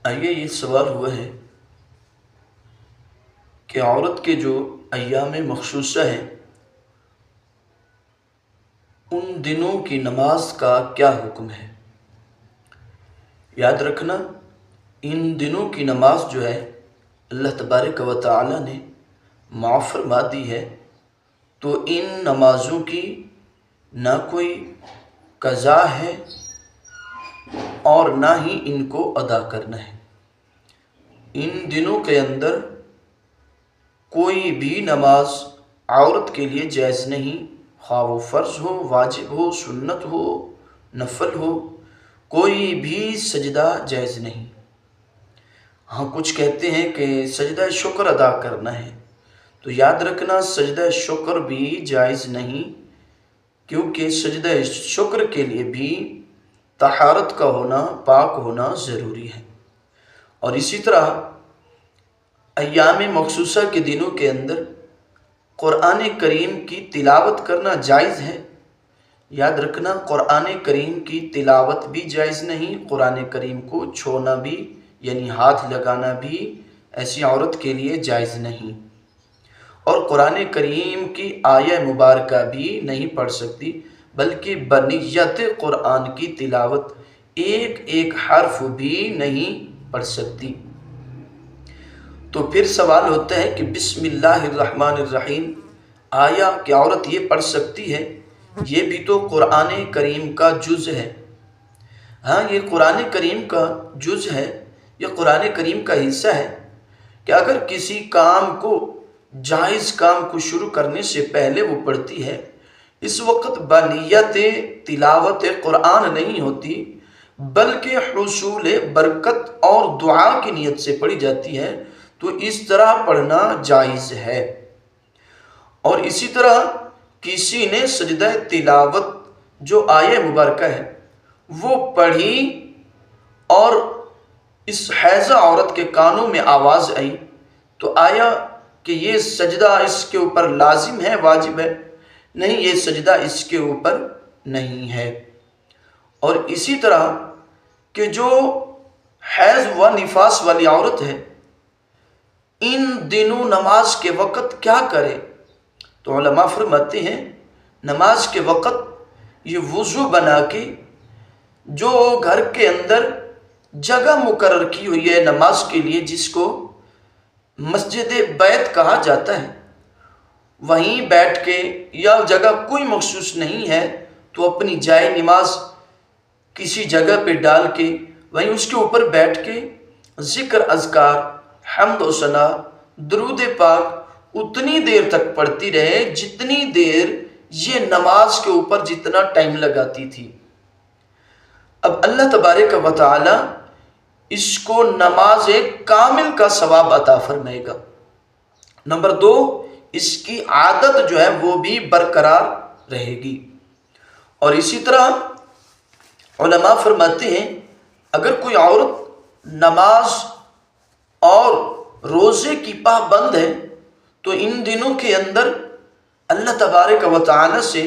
آئیے یہ سوال ہوا ہے کہ عورت کے جو ایام مخصوصہ ہیں ان دنوں کی نماز کا کیا حکم ہے؟ یاد رکھنا، ان دنوں کی نماز جو ہے اللہ تبارک و تعالی نے معاف فرما دی ہے، تو ان نمازوں کی نہ کوئی قضا ہے اور نہ ہی ان کو ادا کرنا ہے۔ ان دنوں کے اندر کوئی بھی نماز عورت کے لیے جائز نہیں، خواہ وہ فرض ہو، واجب ہو، سنت ہو، نفل ہو، کوئی بھی سجدہ جائز نہیں۔ ہاں کچھ کہتے ہیں کہ سجدہ شکر ادا کرنا ہے، تو یاد رکھنا سجدہ شکر بھی جائز نہیں، کیونکہ سجدہ شکر کے لیے بھی طہارت کا ہونا، پاک ہونا ضروری ہے۔ اور اسی طرح ایام مخصوصہ کے دنوں کے اندر قرآن کریم کی تلاوت کرنا جائز ہے۔ یاد رکھنا قرآن کریم کی تلاوت بھی جائز نہیں، قرآن کریم کو چھونا بھی یعنی ہاتھ لگانا بھی ایسی عورت کے لیے جائز نہیں، اور قرآن کریم کی آیہ مبارکہ بھی نہیں پڑھ سکتی، بلکہ بنیت قرآن کی تلاوت ایک ایک حرف بھی نہیں پڑھ سکتی۔ تو پھر سوال ہوتا ہے کہ بسم اللہ الرحمن الرحیم آیا کہ عورت یہ پڑھ سکتی ہے؟ یہ بھی تو قرآن کریم کا جز ہے۔ ہاں یہ قرآن کریم کا جز ہے، یہ قرآن کریم کا حصہ ہے کہ اگر کسی کام کو، جائز کام کو شروع کرنے سے پہلے وہ پڑھتی ہے، اس وقت بنیت تلاوت قرآن نہیں ہوتی، بلکہ حصول برکت اور دعا کی نیت سے پڑھی جاتی ہے، تو اس طرح پڑھنا جائز ہے۔ اور اسی طرح کسی نے سجدہ تلاوت جو آیہ مبارکہ ہے وہ پڑھی اور اس حیضہ عورت کے کانوں میں آواز آئی، تو آیا کہ یہ سجدہ اس کے اوپر لازم ہے، واجب ہے؟ نہیں، یہ سجدہ اس کے اوپر نہیں ہے۔ اور اسی طرح کہ جو حیض و نفاس والی عورت ہے، ان دنوں نماز کے وقت کیا کرے؟ تو علماء فرماتے ہیں نماز کے وقت یہ وضو بنا کے جو گھر کے اندر جگہ مقرر کی ہوئی ہے نماز کے لیے، جس کو مسجد بیت کہا جاتا ہے، وہیں بیٹھ کے، یا جگہ کوئی مخصوص نہیں ہے تو اپنی جائے نماز کسی جگہ پہ ڈال کے وہیں اس کے اوپر بیٹھ کے ذکر، اذکار، حمد و ثنا، درود پاک اتنی دیر تک پڑھتی رہے جتنی دیر یہ نماز کے اوپر جتنا ٹائم لگاتی تھی۔ اب اللہ تبارک و تعالی اس کو نماز کامل کا ثواب عطا فرمائے گا۔ نمبر 2، اس کی عادت جو ہے وہ بھی برقرار رہے گی۔ اور اسی طرح علماء فرماتے ہیں اگر کوئی عورت نماز اور روزے کی پابند ہے تو ان دنوں کے اندر اللہ تبارک و تعالی سے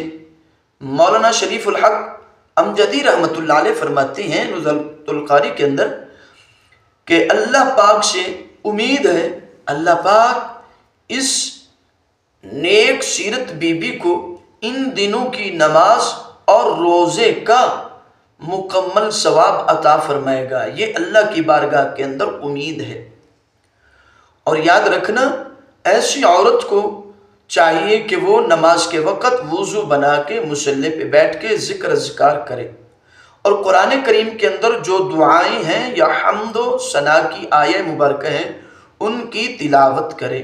مولانا شریف الحق امجدی رحمۃ اللہ علیہ فرماتے ہیں نزہۃ القاری کے اندر کہ اللہ پاک سے امید ہے اللہ پاک اس نیک سیرت بی بی کو ان دنوں کی نماز اور روزے کا مکمل ثواب عطا فرمائے گا، یہ اللہ کی بارگاہ کے اندر امید ہے۔ اور یاد رکھنا ایسی عورت کو چاہیے کہ وہ نماز کے وقت وضو بنا کے مصلی پہ بیٹھ کے ذکر اذکار کرے، اور قرآن کریم کے اندر جو دعائیں ہیں یا حمد و ثنا کی آیہ مبارکہ ہیں ان کی تلاوت کرے،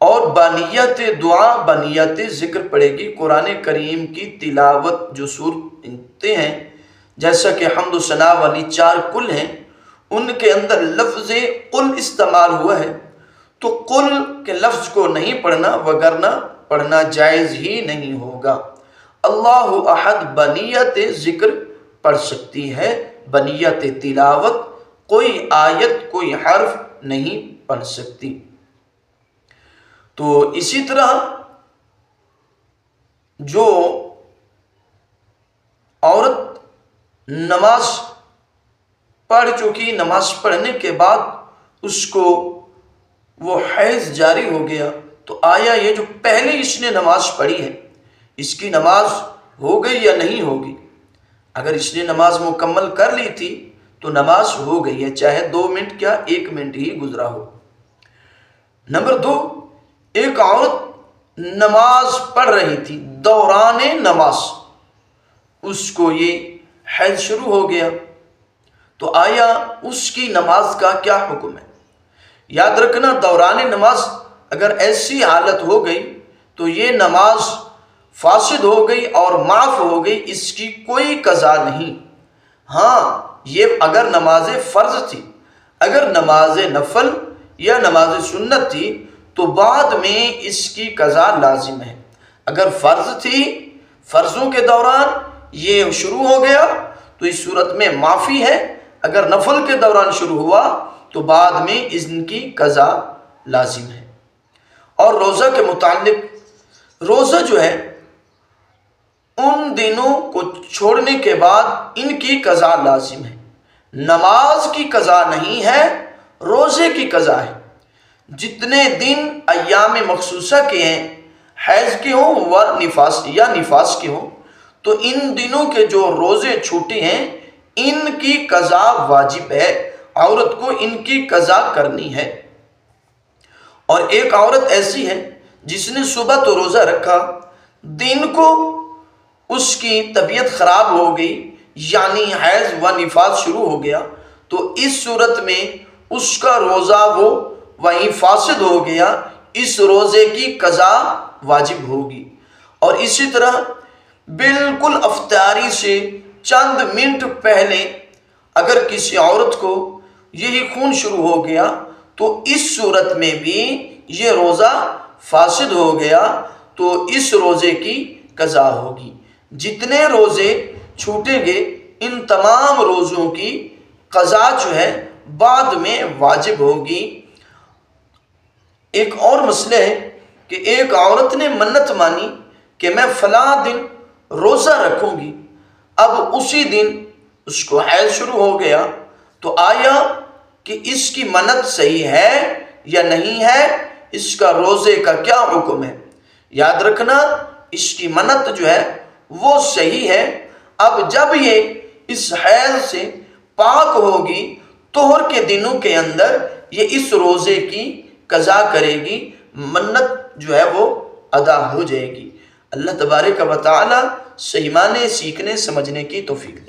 اور بنیت دعا بنیت ذکر پڑھے گی۔ قرآن کریم کی تلاوت جو صورتیں ہیں جیسا کہ حمد و ثنا والی 4 کل ہیں، ان کے اندر لفظ قل استعمال ہوا ہے، تو قل کے لفظ کو نہیں پڑھنا، وگرنہ پڑھنا جائز ہی نہیں ہوگا۔ اللہ احد بنیت ذکر پڑھ سکتی ہے، بنیت تلاوت کوئی آیت کوئی حرف نہیں پڑھ سکتی۔ تو اسی طرح جو عورت نماز پڑھ چکی، نماز پڑھنے کے بعد اس کو وہ حیض جاری ہو گیا، تو آیا یہ جو پہلے اس نے نماز پڑھی ہے اس کی نماز ہو گئی یا نہیں ہوگی؟ اگر اس نے نماز مکمل کر لی تھی تو نماز ہو گئی ہے، چاہے 2 منٹ کیا 1 منٹ ہی گزرا ہو۔ نمبر 2، ایک عورت نماز پڑھ رہی تھی، دوران نماز اس کو یہ حیض شروع ہو گیا، تو آیا اس کی نماز کا کیا حکم ہے؟ یاد رکھنا، دوران نماز اگر ایسی حالت ہو گئی تو یہ نماز فاسد ہو گئی اور معاف ہو گئی، اس کی کوئی قضا نہیں۔ ہاں، یہ اگر نماز فرض تھی، اگر نماز نفل یا نماز سنت تھی تو بعد میں اس کی قضا لازم ہے۔ اگر فرض تھی، فرضوں کے دوران یہ شروع ہو گیا تو اس صورت میں معافی ہے، اگر نفل کے دوران شروع ہوا تو بعد میں ان کی قضا لازم ہے۔ اور روزہ کے متعلق، روزہ جو ہے ان دنوں کو چھوڑنے کے بعد ان کی قضا لازم ہے، نماز کی قضا نہیں ہے، روزے کی قضا ہے۔ جتنے دن ایام مخصوصہ کے ہیں، حیض کے ہوں و نفاس کے ہوں، تو ان دنوں کے جو روزے چھوٹے ہیں ان کی قضا واجب ہے، عورت کو ان کی قضا کرنی ہے۔ اور ایک عورت ایسی ہے جس نے صبح تو روزہ رکھا، دن کو اس کی طبیعت خراب ہو گئی، یعنی حیض و نفاس شروع ہو گیا، تو اس صورت میں اس کا روزہ وہ وہیں فاسد ہو گیا، اس روزے کی قضا واجب ہوگی۔ اور اسی طرح بالکل افطاری سے چند منٹ پہلے اگر کسی عورت کو یہی خون شروع ہو گیا تو اس صورت میں بھی یہ روزہ فاسد ہو گیا، تو اس روزے کی قضا ہوگی۔ جتنے روزے چھوٹیں گے ان تمام روزوں کی قضا جو ہے بعد میں واجب ہوگی۔ ایک اور مسئلہ ہے کہ ایک عورت نے منت مانی کہ میں فلاں دن روزہ رکھوں گی، اب اسی دن اس کو حیض شروع ہو گیا، تو آیا کہ اس کی منت صحیح ہے یا نہیں ہے؟ اس کا روزے کا کیا حکم ہے؟ یاد رکھنا، اس کی منت جو ہے وہ صحیح ہے۔ اب جب یہ اس حیض سے پاک ہوگی، طہر کے دنوں کے اندر یہ اس روزے کی قضا کرے گی، منت جو ہے وہ ادا ہو جائے گی۔ اللہ تبارک و تعالی صحیح معنی سیکھنے سمجھنے کی توفیق دے۔